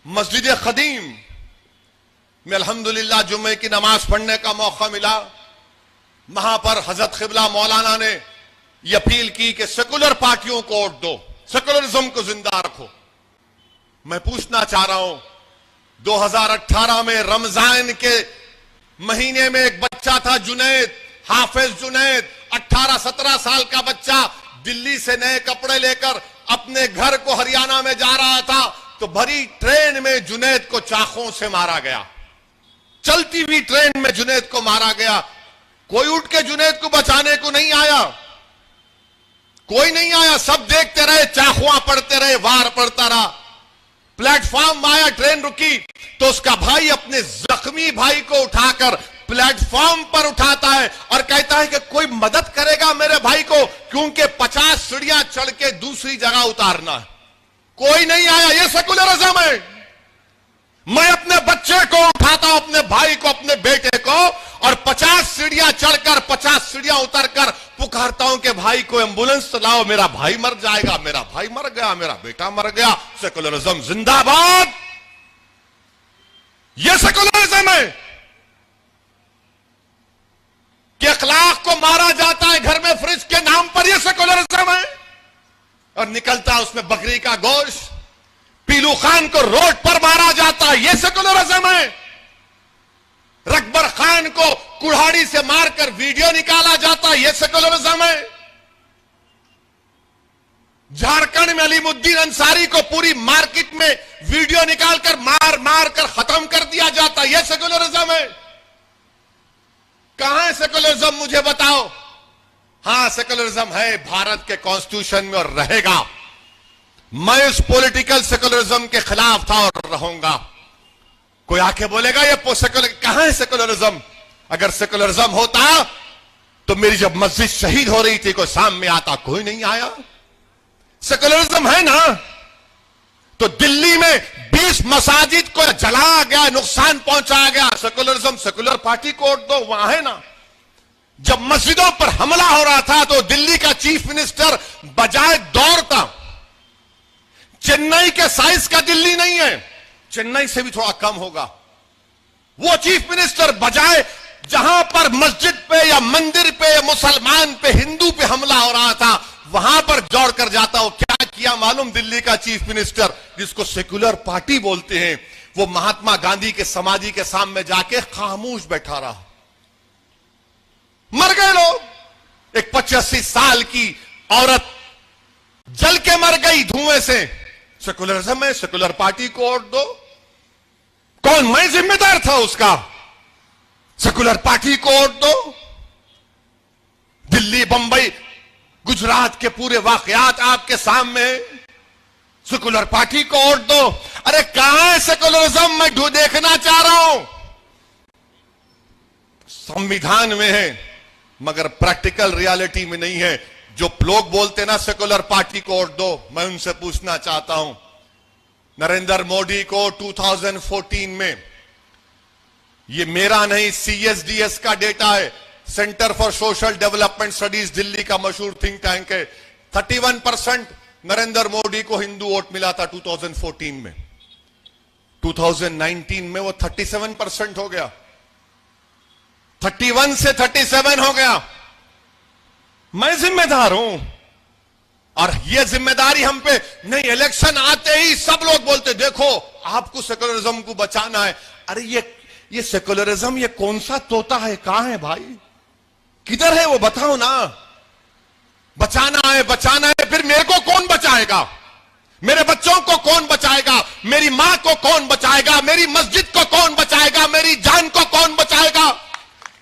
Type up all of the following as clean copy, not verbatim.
मस्जिद खदीम में अल्हम्दुलिल्लाह जुम्मे की नमाज पढ़ने का मौका मिला। वहां पर हजरत क़िबला मौलाना ने यह अपील की कि सेकुलर पार्टियों को वोट दो, सेकुलरिज्म को जिंदा रखो। मैं पूछना चाह रहा हूं, 2018 में रमजान के महीने में एक बच्चा था जुनैद, हाफिज जुनैद, 18-17 साल का बच्चा दिल्ली से नए कपड़े लेकर अपने घर को हरियाणा में जा रहा था तो भरी ट्रेन में जुनैद को चाकू से मारा गया। चलती हुई ट्रेन में जुनैद को मारा गया। कोई उठ के जुनैद को बचाने को नहीं आया, कोई नहीं आया। सब देखते रहे, चाकुआं पड़ते रहे, वार पड़ता रहा। प्लेटफॉर्म आया, ट्रेन रुकी तो उसका भाई अपने जख्मी भाई को उठाकर प्लेटफॉर्म पर उठाता है और कहता है कि कोई मदद करेगा मेरे भाई को, क्योंकि 50 सीढ़ियां चढ़ के दूसरी जगह उतारना है। कोई नहीं आया। यह सेकुलरिज्म है। मैं अपने बच्चे को उठाता हूं, अपने भाई को, अपने बेटे को, और 50 सीढ़ियां चढ़कर 50 सीढ़ियां उतरकर पुकारता हूं कि भाई को एंबुलेंस लाओ, मेरा भाई मर जाएगा, मेरा भाई मर गया, मेरा बेटा मर गया। सेकुलरिज्म जिंदाबाद। यह सेकुलरिज्म है कि अखलाक को मारा जाता है घर में फ्रिज के नाम पर। यह सेकुलरिज्म है। और निकलता है उसमें बकरी का गोश्त। पीलू खान को रोड पर मारा जाता है। यह सेकुलरिज्म है। रकबर खान को कुल्हाड़ी से मारकर वीडियो निकाला जाता है। यह सेकुलरिज्म है। झारखंड में अलीमुद्दीन अंसारी को पूरी मार्केट में वीडियो निकालकर मार मार कर खत्म कर दिया जाता है। यह सेकुलरिज्म है। कहां है सेकुलरिज्म, मुझे बताओ। हां, सेकुलरिज्म है भारत के कॉन्स्टिट्यूशन में और रहेगा। मैं इस पॉलिटिकल सेकुलरिज्म के खिलाफ था और रहूंगा। कोई आके बोलेगा ये सेकुलर, कहां है सेकुलरिज्म? अगर सेकुलरिज्म होता तो मेरी जब मस्जिद शहीद हो रही थी कोई सामने आता, कोई नहीं आया। सेकुलरिज्म है ना। तो दिल्ली में 20 मसाजिद को जलाया गया, नुकसान पहुंचाया गया। सेकुलरिज्म, सेकुलर पार्टी को वोट दो, वहां है ना। जब मस्जिदों पर हमला हो रहा था तो दिल्ली का चीफ मिनिस्टर बजाय दौड़ता, चेन्नई के साइज का दिल्ली नहीं है, चेन्नई से भी थोड़ा कम होगा, वो चीफ मिनिस्टर बजाय जहां पर मस्जिद पे या मंदिर पे या मुसलमान पे, हिंदू पे हमला हो रहा था, वहां पर दौड़ कर जाता। हो क्या किया मालूम? दिल्ली का चीफ मिनिस्टर, जिसको सेकुलर पार्टी बोलते हैं, वो महात्मा गांधी के समाधि के सामने जाके खामोश बैठा रहा। मर गए लोग। एक 85 साल की औरत जल के मर गई धुएं से। सेकुलरिज्म है, सेकुलर पार्टी को वोट दो। कौन? मैं जिम्मेदार था उसका। सेकुलर पार्टी को वोट दो। दिल्ली, बंबई, गुजरात के पूरे वाकयात आपके सामने। सेकुलर पार्टी को वोट दो। अरे कहां है सेकुलरिज्म? मैं देखना चाह रहा हूं। संविधान में है मगर प्रैक्टिकल रियलिटी में नहीं है। जो लोग बोलते ना सेकुलर पार्टी को वोट दो, मैं उनसे पूछना चाहता हूं, नरेंद्र मोदी को 2014 में, ये मेरा नहीं CSDS का डेटा है, centre for social development studies Delhi का मशहूर थिंक टैंक है, 31% नरेंद्र मोदी को हिंदू वोट मिला था 2014 में। 2019 में वो 37% हो गया, 31 से 37 हो गया। मैं जिम्मेदार हूं और यह जिम्मेदारी हम पे नहीं। इलेक्शन आते ही सब लोग बोलते देखो आपको सेकुलरिज्म को बचाना है। अरे ये सेकुलरिज्म ये कौन सा तोता है? कहां है भाई? किधर है वो? बताओ ना। बचाना है, बचाना है, फिर मेरे को कौन बचाएगा? मेरे बच्चों को कौन बचाएगा? मेरी मां को कौन बचाएगा? मेरी मस्जिद को कौन बचाएगा? मेरी जान को कौन बचाएगा?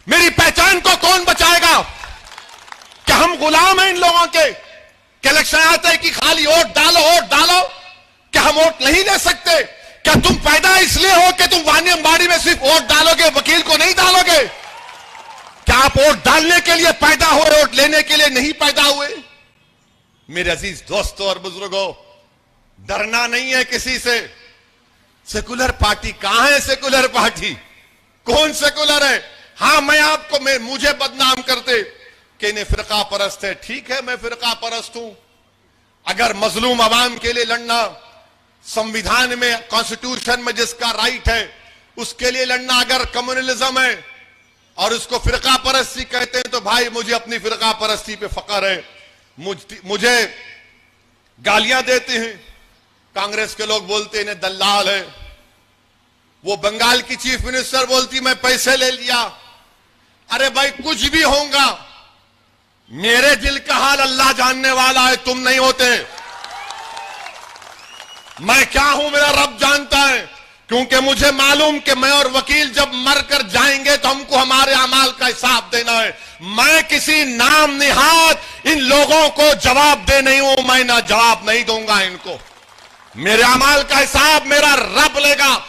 मेरी पहचान को कौन बचाएगा? क्या हम गुलाम हैं इन लोगों के? इलेक्शन आते हैं कि खाली वोट डालो, वोट डालो। क्या हम वोट नहीं ले सकते? क्या तुम पैदा इसलिए हो कि तुम वानियमबाड़ी में सिर्फ वोट डालोगे, वकील को नहीं डालोगे? क्या आप वोट डालने के लिए पैदा हुए, वोट लेने के लिए नहीं पैदा हुए? मेरे अजीज दोस्तों और बुजुर्गों, डरना नहीं है किसी से। सेकुलर पार्टी कहां है? सेकुलर पार्टी कौन सेकुलर है? हां, मुझे बदनाम करते कि इन्हें फिरका परस्त है। ठीक है, मैं फिरका परस्त हूं। अगर मजलूम अवाम के लिए लड़ना, संविधान में, कॉन्स्टिट्यूशन में जिसका राइट है उसके लिए लड़ना अगर कम्युनलिज्म है और उसको फिरका परस्ती कहते हैं तो भाई मुझे अपनी फिरका परस्ती पे फख्र है। मुझे गालियां देते हैं कांग्रेस के लोग, बोलते हैं दल्लाल है। वो बंगाल की चीफ मिनिस्टर बोलती मैं पैसे ले लिया। अरे भाई कुछ भी होगा, मेरे दिल का हाल अल्लाह जानने वाला है, तुम नहीं होते। मैं क्या हूं मेरा रब जानता है, क्योंकि मुझे मालूम कि मैं और वकील जब मर कर जाएंगे तो हमको हमारे अमाल का हिसाब देना है। मैं किसी नाम निहाद इन लोगों को जवाब दे नहीं हूं, मैं ना जवाब नहीं दूंगा इनको। मेरे अमाल का हिसाब मेरा रब लेगा।